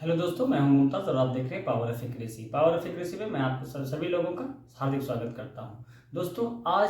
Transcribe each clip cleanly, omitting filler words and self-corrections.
Hello दोस्तों, मैं हूं मुमताज और आप देख रहे हैं power of accuracy. Power of accuracy में मैं आपको सभी लोगों का हार्दिक स्वागत करता हूं। दोस्तों, आज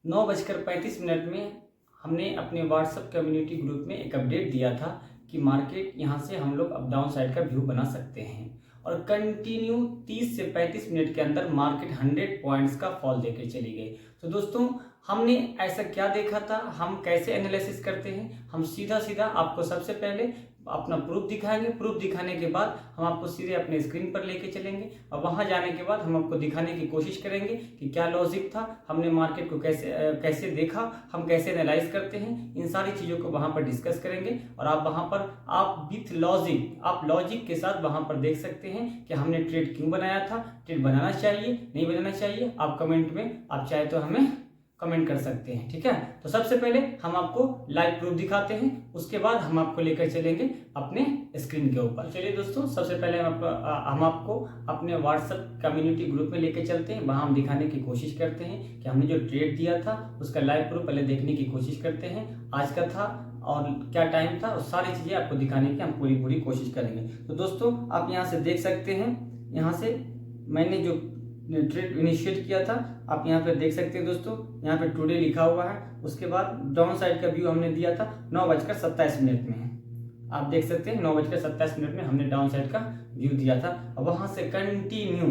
9:35 में हमने अपने व्हाट्सएप कम्युनिटी ग्रुप में एक अपडेट दिया था कि मार्केट यहां से हम लोग अप डाउन साइड का व्यू बना सकते हैं और कंटिन्यू 30 से 35 मिनट के अंदर मार्केट 100 पॉइंट्स का फॉल देकर चली गई। तो दोस्तों, हमने ऐसा क्या देखा था, हम कैसे एनालिसिस करते हैं, हम सीधा सीधा आपको सबसे पहले अपना प्रूफ दिखाएंगे। प्रूफ दिखाने के बाद हम आपको सीधे अपने स्क्रीन पर लेके चलेंगे और वहां जाने के बाद हम आपको दिखाने की कोशिश करेंगे कि क्या लॉजिक था, हमने मार्केट को कैसे देखा, हम कैसे एनालाइज करते हैं। इन सारी चीज़ों को वहां पर डिस्कस करेंगे और आप वहां पर आप विथ लॉजिक, आप लॉजिक के साथ वहां पर देख सकते हैं कि हमने ट्रेड क्यों बनाया था, ट्रेड बनाना चाहिए नहीं बनाना चाहिए। आप कमेंट में आप चाहे तो हमें कमेंट कर सकते हैं, ठीक है। तो सबसे पहले हम आपको लाइव प्रूफ दिखाते हैं, उसके बाद हम आपको लेकर चलेंगे अपने स्क्रीन के ऊपर। चलिए दोस्तों, सबसे पहले हम आपको अपने व्हाट्सएप कम्युनिटी ग्रुप में लेकर चलते हैं। वहां हम दिखाने की कोशिश करते हैं कि हमने जो ट्रेड दिया था उसका लाइव प्रूफ पहले देखने की कोशिश करते हैं, आज का था और क्या टाइम था, और सारी चीजें आपको दिखाने की हम पूरी कोशिश करेंगे। तो दोस्तों, आप यहाँ से देख सकते हैं, यहाँ से मैंने जो ट्रेड इनिशिएट किया था आप यहाँ पे देख सकते हैं दोस्तों, यहाँ पे टुडे लिखा हुआ है। उसके बाद डाउन साइड का व्यू हमने दिया था 9:27 में। आप देख सकते हैं 9:27 में हमने डाउन साइड का व्यू दिया था और वहां से कंटिन्यू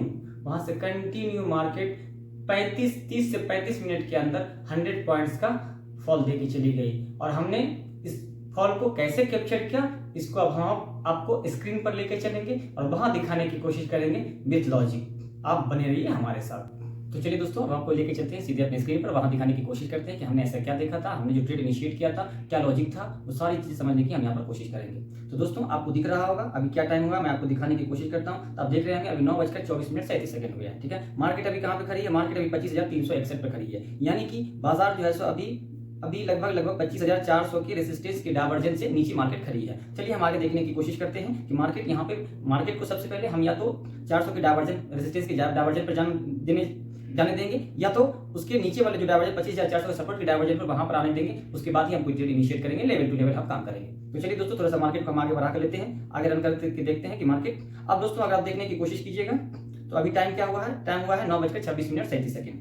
मार्केट 30 से 35 मिनट के अंदर 100 पॉइंट्स का फॉल देके चली गई। और हमने इस फॉल को कैसे कैप्चर किया, इसको अब हम आपको स्क्रीन पर लेके चलेंगे और वहां दिखाने की कोशिश करेंगे विथ लॉजिक। आप बने रहिए हमारे साथ। तो चलिए दोस्तों, हम आपको लेके चलते हैं सीधे अपने स्क्रीन पर, वहां दिखाने की कोशिश करते हैं कि हमने ऐसा क्या देखा था, हमने जो ट्रेड इनिशिएट किया था क्या लॉजिक था, वो सारी चीजें समझने की हम यहाँ पर कोशिश करेंगे। तो दोस्तों, आपको दिख रहा होगा अभी क्या टाइम हुआ, मैं आपको दिखाने की कोशिश करता हूँ। तो आप देख रहे होंगे अभी 9:24 हुए हैं, ठीक है। मार्केट अभी कहाँ पे खड़ी है, मार्केट अभी 25,361 पे खड़ी है, यानी कि बाजार जो है सो अभी लगभग 25,400 की रेसिस्टेंस की डायवर्जन से नीचे मार्केट खड़ी है। चलिए हम आगे देखने की कोशिश करते हैं कि मार्केट को सबसे पहले हम या तो 400 की डायवर्जन रेसिस्टेंस की डायवर्जन पर जाने देंगे, या तो उसके नीचे वाले जो डायवर्जन 25,400 सपोर्ट की डायवर्जन पर वहां पर आने देंगे। उसके बाद ही हम कोई ट्रेड इनिशिएट करेंगे, लेवल टू लेवल हम काम करेंगे। तो चलिए दोस्तों, थोड़ा सा मार्केट को हम आगे बढ़ा कर लेते हैं, आगे रन करके देखते हैं कि मार्केट। अब दोस्तों, अगर आप देखने की कोशिश कीजिएगा तो अभी टाइम क्या हुआ है, टाइम हुआ है 9:26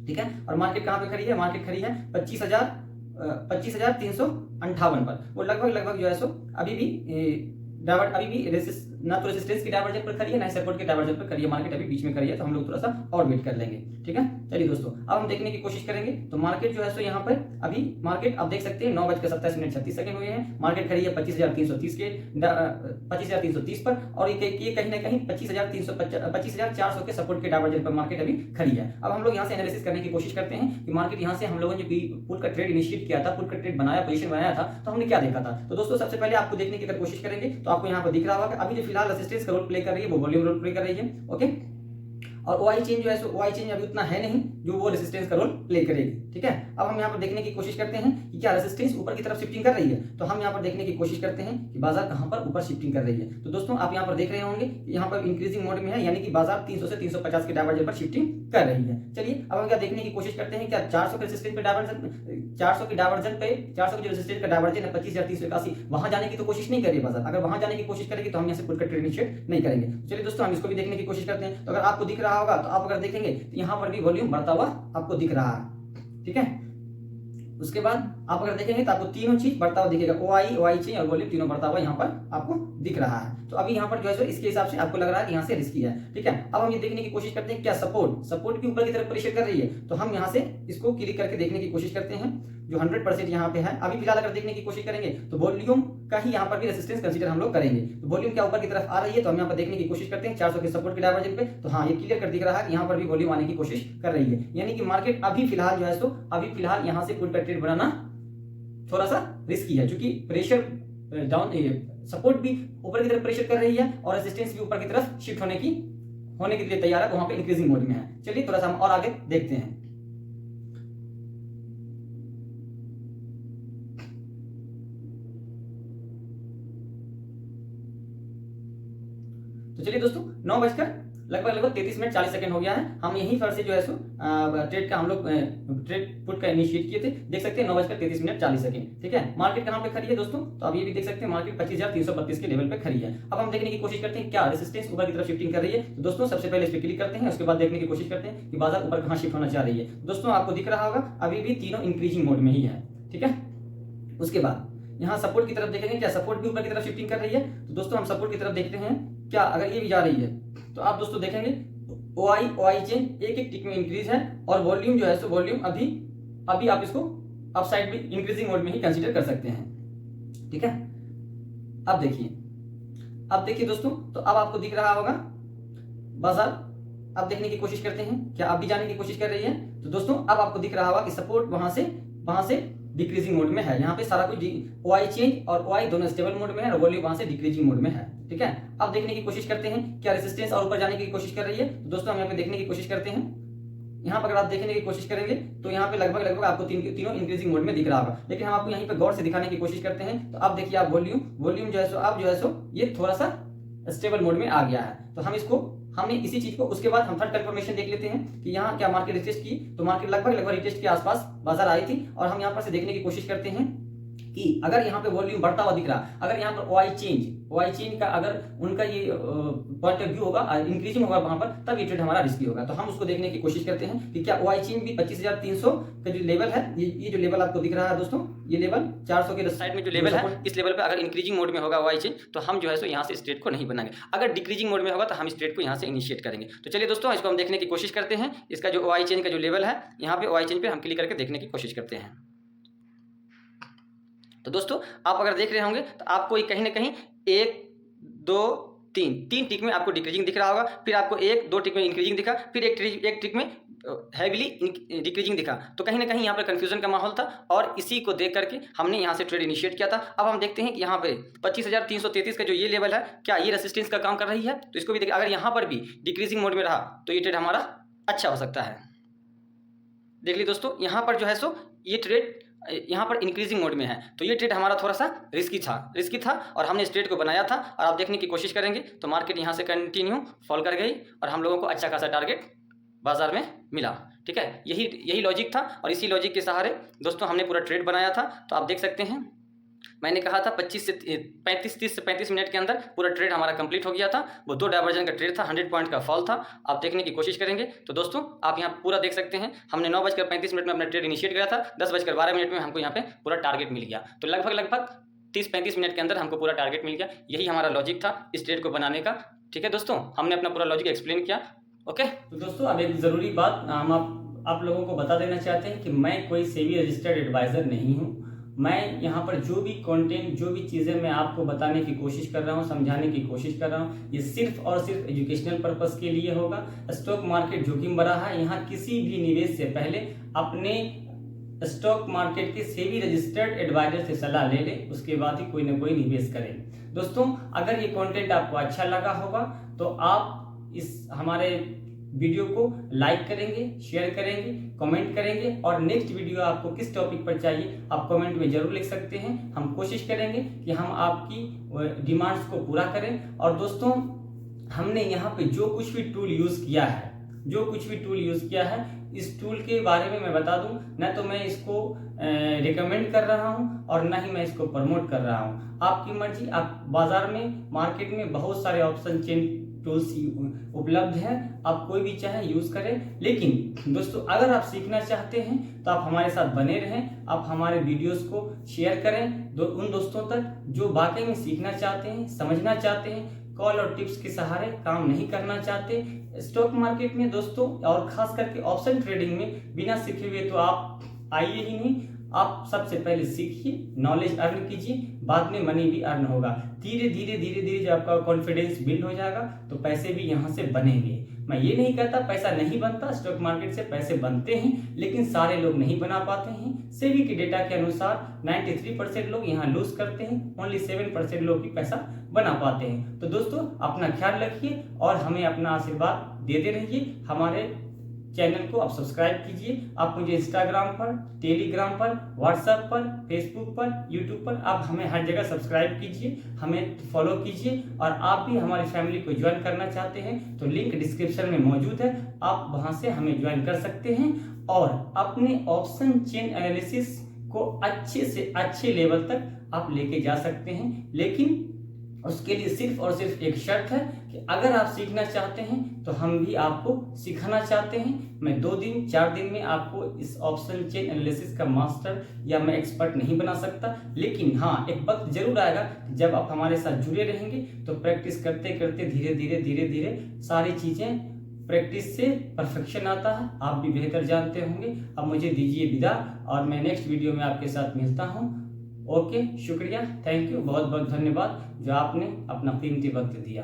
ठीक है। और मार्केट कहाँ पे खड़ी है, मार्केट खड़ी है 25,358 पर। वो लगभग जो है सो अभी भी ना तो रेजिस्टेंस की डायवर्जन पर खड़ी है, ना सपोर्ट के डायवर्जन पर खड़ी है। मार्केट अभी बीच में खड़ी है, तो हम लोग थोड़ा सा और वेट कर लेंगे, ठीक है। चलिए दोस्तों, अब हम देखने की कोशिश करेंगे। तो मार्केट जो है सो यहाँ पर अभी मार्केट आप देख सकते हैं 9:27 हुए हैं। मार्केट खड़ी है 25,330 पर, और ये कहीं ना कहीं 25,400 के सपोर्ट के डायवर्जन पर मार्केट अभी खड़ी है। अब हम लोग यहाँ से एनालिसिस करने की कोशिश करते हैं कि मार्केट यहाँ से हम लोगों ने पुट का ट्रेड इनिशिएट किया था, पुट का ट्रेड बनाया, पोजीशन बनाया था, तो हमने क्या देखा था। तो दोस्तों, सबसे पहले आपको देखने की अगर कोशिश करेंगे तो आपको यहाँ पर दिख रहा होगा अभी जो फिलहाल रेजिस्टेंस का रोल प्ले कर रही है वो वॉल्यूम रोल प्ले कर रही है, ओके। और ओआई चेन जो है सो ओआई चेन अभी उतना है नहीं जो वो रेजिस्टेंस का रोल प्ले करेगी, ठीक है। अब हम यहाँ पर देखने की कोशिश करते हैं कि क्या रेजिस्टेंस ऊपर की तरफ शिफ्टिंग कर रही है। तो हम यहाँ पर देखने की कोशिश करते हैं कि बाजार कहाँ पर ऊपर शिफ्टिंग कर रही है। तो दोस्तों, आप यहाँ पर देख रहे होंगे यहाँ पर इंक्रीजिंग मोड में है, यानी कि बाजार 300 से 350 के डायवर्जन पर शिफ्टिंग कर रही है। चलिए अब हम क्या देखने की कोशिश करते हैं, क्या 400 के रेजिस्टेंस पे डायवर्जन 400 की डायवर्जन पे 400 की जो रेजिस्टेंस का डायवर्जन है 25,381, वहां जाने की तो कोशिश नहीं कर रही बाजार। अगर वहां जाने की कोशिश करेगी तो हम यहाँ से पुट का ट्रेड इनिशिएट नहीं करेंगे। चलिए दोस्तों, हम इसको भी देखने की कोशिश करते हैं। तो अगर आपको दिख रहा होगा तो आप अगर देखेंगे तो यहाँ पर भी वॉल्यूम बढ़ता हुआ आपको दिख रहा है, ठीक है। उसके बाद आप अगर देखेंगे तो आपको तीनों चीज बढ़ता हुआ दिखेगा, ओआई चेन और वॉल्यूम तीनों बढ़ता हुआ यहाँ पर आपको दिख रहा है। तो अभी यहाँ पर जो है इसके हिसाब से आपको लग रहा है कि यहाँ से रिस्की है, ठीक है। अब हम ये देखने की कोशिश करते हैं क्या सपोर्ट भी ऊपर की तरफ प्रेशर कर रही है। तो हम यहाँ से इसको क्लिक करके देखने की कोशिश करते हैं जो 100% यहाँ पे है। अभी फिलहाल अगर देखने की कोशिश करेंगे तो वॉल्यूम का ही यहाँ पर भी रेजिस्टेंस कंसीडर हम लोग करेंगे। तो वॉल्यूम क्या ऊपर की तरफ आ रही है, तो हम यहाँ पर देखने की कोशिश करते हैं 400 के सपोर्ट के डायवर्जन पे। तो हाँ, ये क्लियर कर दिख रहा है यहाँ पर भी वॉल्यूम आने की कोशिश कर रही है, यानी कि मार्केट अभी फिलहाल जो है सो अभी फिलहाल यहाँ से पुट का ट्रेड बनाना थोड़ा सा रिस्की है, क्योंकि प्रेशर डाउन सपोर्ट भी ऊपर की तरफ प्रेशर कर रही है और रेजिस्टेंस भी ऊपर की तरफ शिफ्ट होने के लिए तैयार है, तो वहां पे इंक्रीजिंग मोड में है। चलिए थोड़ा सा हम और आगे देखते हैं। तो चलिए दोस्तों, 9:28 लगभग लगभग 33 मिनट 40 सेकंड हो गया है। हम यहीं पर से जो है सो ट्रेड का हम लोग ट्रेड पुट का इनिशिएट किए थे। देख सकते हैं 9:33 40 सेकंड। ठीक है, मार्केट कहां पे खड़ी है दोस्तों, तो अब ये भी देख सकते हैं मार्केट 25,332 के लेवल पे खड़ी है। अब हम देखने की कोशिश करते हैं क्या रेजिस्टेंस ऊपर की तरफ शिफ्टिंग कर रही है। तो दोस्तों सबसे पहले इस पे क्लिक करते हैं, उसके बाद देखने की कोशिश करते हैं कि बाजार ऊपर कहां शिफ्ट होना चाह रही है। दोस्तों आपको दिख रहा होगा अभी भी तीनों इंक्रीजिंग मोड में ही है। ठीक है, उसके बाद यहाँ सपोर्ट की तरफ देखेंगे, क्या सपोर्ट भी ऊपर की तरफ शिफ्टिंग कर रही है। तो दोस्तों हम सपोर्ट की तरफ देखते हैं, क्या अगर ये भी जा रही है तो आप दोस्तों देखेंगे OI चेन एक एक टिक में इंक्रीज है और वॉल्यूम जो है सो वॉल्यूम अभी आप इसको अपसाइड भी इंक्रीजिंग मोड में ही कंसीडर कर सकते हैं। ठीक है, अब देखिए दोस्तों, तो अब आपको दिख रहा होगा बाजार अब देखने की कोशिश करते हैं, क्या आप भी जाने की कोशिश कर रही है। तो दोस्तों अब आपको दिख रहा होगा कि सपोर्ट वहां से डिक्रीजिंग मोड में है। यहाँ पे सारा कुछ OI चेंज और OI दोनों स्टेबल मोड में है और वॉल्यूम वहां से डिक्रीजिंग मोड में है। ठीक है, अब देखने की कोशिश करते हैं क्या रेजिस्टेंस और ऊपर जाने की कोशिश कर रही है। तो दोस्तों हम यहाँ पे देखने की कोशिश करते हैं, यहाँ पर अगर आप देखने की कोशिश करेंगे तो यहाँ पे लगभग आपको तीनों इंक्रीजिंग मोड में दिख रहा होगा। लेकिन हम आपको यहाँ पे गौर से दिखाने की कोशिश करते हैं। तो अब देखिए आप वॉल्यूम जो है सो ये थोड़ा सा स्टेबल मोड में आ गया है। तो हमने इसी चीज को उसके बाद हम थर्ड कंफर्मेशन देख लेते हैं कि यहाँ क्या मार्केट रिटेस्ट की। तो मार्केट लगभग रिटेस्ट के आसपास बाजार आई थी और हम यहाँ पर से देखने की कोशिश करते हैं कि अगर यहाँ पे वॉल्यूम बढ़ता हुआ दिख रहा, अगर यहाँ पर OI चेंज का अगर उनका ये पॉइंट ऑफ व्यू होगा इंक्रीजिंग होगा वहां पर, तब ये ट्रेड हमारा रिस्की होगा। तो हम उसको देखने की कोशिश करते हैं कि क्या OI चेंज भी 25,300 का जो लेवल है, ये जो लेवल आपको दिख रहा है दोस्तों, ये लेवल 400 के साइड में जो लेवल है, इस लेवल पे अगर इंक्रीजिंग मोड में होगा OI चेंज तो हम जो है सो यहाँ से इस ट्रेड को नहीं बनाएंगे। अगर डिक्रीजिंग मोड में होगा तो हम इस ट्रेड को यहाँ से इनिशिएट करेंगे। तो चलिए दोस्तों इसको हम देखने की कोशिश करते हैं। इसका जो OI चेंज का जो लेवल है, यहाँ पे OI चेंज पे हम क्लिक करके देखने की कोशिश करते हैं। तो दोस्तों आप अगर देख रहे होंगे तो आपको कहीं ना कहीं 1 2 3 टिक में आपको डिक्रीजिंग दिख रहा होगा, फिर आपको 1 2 टिक में इंक्रीजिंग दिखा, फिर एक टिक में हैवीली डिक्रीजिंग दिखा। तो कहीं ना कहीं यहाँ पर कंफ्यूजन का माहौल था और इसी को देख करके हमने यहाँ से ट्रेड इनिशिएट किया था। अब हम देखते हैं कि यहाँ पे 25,333 का जो ये लेवल है, क्या ये रेसिस्टेंस का काम कर रही है। तो इसको भी देखिए, अगर यहाँ पर भी डिक्रीजिंग मोड में रहा तो ये ट्रेड हमारा अच्छा हो सकता है। देख लीजिए दोस्तों, यहाँ पर जो है सो ये ट्रेड यहाँ पर इंक्रीजिंग मोड में है, तो ये ट्रेड हमारा थोड़ा सा रिस्की था और हमने इस ट्रेड को बनाया था। और आप देखने की कोशिश करेंगे तो मार्केट यहाँ से कंटिन्यू फॉल कर गई और हम लोगों को अच्छा खासा टारगेट बाजार में मिला। ठीक है, यही लॉजिक था और इसी लॉजिक के सहारे दोस्तों हमने पूरा ट्रेड बनाया था। तो आप देख सकते हैं मैंने कहा था 30 से 35 मिनट के अंदर पूरा ट्रेड हमारा कंप्लीट हो गया था। वो 2 डायवर्जन का ट्रेड था, 100 पॉइंट का फॉल था। आप देखने की कोशिश करेंगे तो दोस्तों आप यहाँ पूरा देख सकते हैं, हमने 9:35 में अपना ट्रेड इनिशिएट किया था, 10:12 में हमको यहाँ पे पूरा टारगेट मिल गया। तो लगभग 30-35 मिनट के अंदर हमको पूरा टारगेट मिल गया। यही हमारा लॉजिक था इस ट्रेड को बनाने का। ठीक है दोस्तों, हमने अपना पूरा लॉजिक एक्सप्लेन किया। ओके, तो दोस्तों अब एक ज़रूरी बात हम आप लोगों को बता देना चाहते हैं कि मैं कोई सेबी रजिस्टर्ड एडवाइज़र नहीं हूँ। मैं यहाँ पर जो भी कंटेंट, जो भी चीज़ें मैं आपको बताने की कोशिश कर रहा हूँ, समझाने की कोशिश कर रहा हूँ, ये सिर्फ और सिर्फ एजुकेशनल पर्पस के लिए होगा। स्टॉक मार्केट जोखिम भरा है, यहाँ किसी भी निवेश से पहले अपने स्टॉक मार्केट के सेबी रजिस्टर्ड एडवाइजर से सलाह ले ले, उसके बाद ही कोई ना कोई निवेश करें। दोस्तों अगर ये कंटेंट आपको अच्छा लगा होगा तो आप इस हमारे वीडियो को लाइक करेंगे, शेयर करेंगे, कमेंट करेंगे और नेक्स्ट वीडियो आपको किस टॉपिक पर चाहिए आप कमेंट में जरूर लिख सकते हैं। हम कोशिश करेंगे कि हम आपकी डिमांड्स को पूरा करें। और दोस्तों हमने यहाँ पे जो कुछ भी टूल यूज़ किया है, इस टूल के बारे में मैं बता दूं, न तो मैं इसको रिकमेंड कर रहा हूं और ना ही मैं इसको प्रमोट कर रहा हूं। आपकी मर्जी। आप बाजार में, मार्केट में बहुत सारे ऑप्शन चेन टूल्स उपलब्ध हैं, आप कोई भी चाहे यूज करें। लेकिन दोस्तों अगर आप सीखना चाहते हैं तो आप हमारे साथ बने रहें, आप हमारे वीडियोस को शेयर करें उन दोस्तों तक जो वाकई में सीखना चाहते हैं, समझना चाहते हैं, कॉल और टिप्स के सहारे काम नहीं करना चाहते। स्टॉक मार्केट में दोस्तों और खास करके ऑप्शन ट्रेडिंग में बिना सीखे हुए तो आप आइए ही नहीं। आप सबसे पहले सीखिए, नॉलेज अर्न कीजिए, बाद में मनी भी अर्न होगा। धीरे धीरे जब आपका कॉन्फिडेंस बिल्ड हो जाएगा तो पैसे भी यहाँ से बनेंगे। मैं ये नहीं कहता पैसा नहीं बनता, स्टॉक मार्केट से पैसे बनते हैं, लेकिन सारे लोग नहीं बना पाते हैं। सेबी के डेटा के अनुसार 93% लोग यहाँ लूज करते हैं, ओनली 7% लोग ही पैसा बना पाते हैं। तो दोस्तों अपना ख्याल रखिए और हमें अपना आशीर्वाद देते रहिए। हमारे चैनल को आप सब्सक्राइब कीजिए। आप मुझे इंस्टाग्राम पर, टेलीग्राम पर, व्हाट्सएप पर, फेसबुक पर, यूट्यूब पर आप हमें हर जगह सब्सक्राइब कीजिए, हमें फॉलो कीजिए। और आप भी हमारी फैमिली को ज्वाइन करना चाहते हैं तो लिंक डिस्क्रिप्शन में मौजूद है, आप वहां से हमें ज्वाइन कर सकते हैं और अपने ऑप्शन चेन एनालिसिस को अच्छे से अच्छे लेवल तक आप लेके जा सकते हैं। लेकिन उसके लिए सिर्फ और सिर्फ एक शर्त है कि अगर आप सीखना चाहते हैं तो हम भी आपको सिखाना चाहते हैं। मैं 2 दिन 4 दिन में आपको इस ऑप्शन चेन एनालिसिस का मास्टर या मैं एक्सपर्ट नहीं बना सकता, लेकिन हाँ एक वक्त जरूर आएगा जब आप हमारे साथ जुड़े रहेंगे तो प्रैक्टिस करते करते धीरे धीरे सारी चीजें, प्रैक्टिस से परफेक्शन आता है, आप भी बेहतर जानते होंगे। अब मुझे दीजिए विदा और मैं नेक्स्ट वीडियो में आपके साथ मिलता हूँ। ओके, शुक्रिया, थैंक यू, बहुत बहुत धन्यवाद जो आपने अपना कीमती वक्त दिया।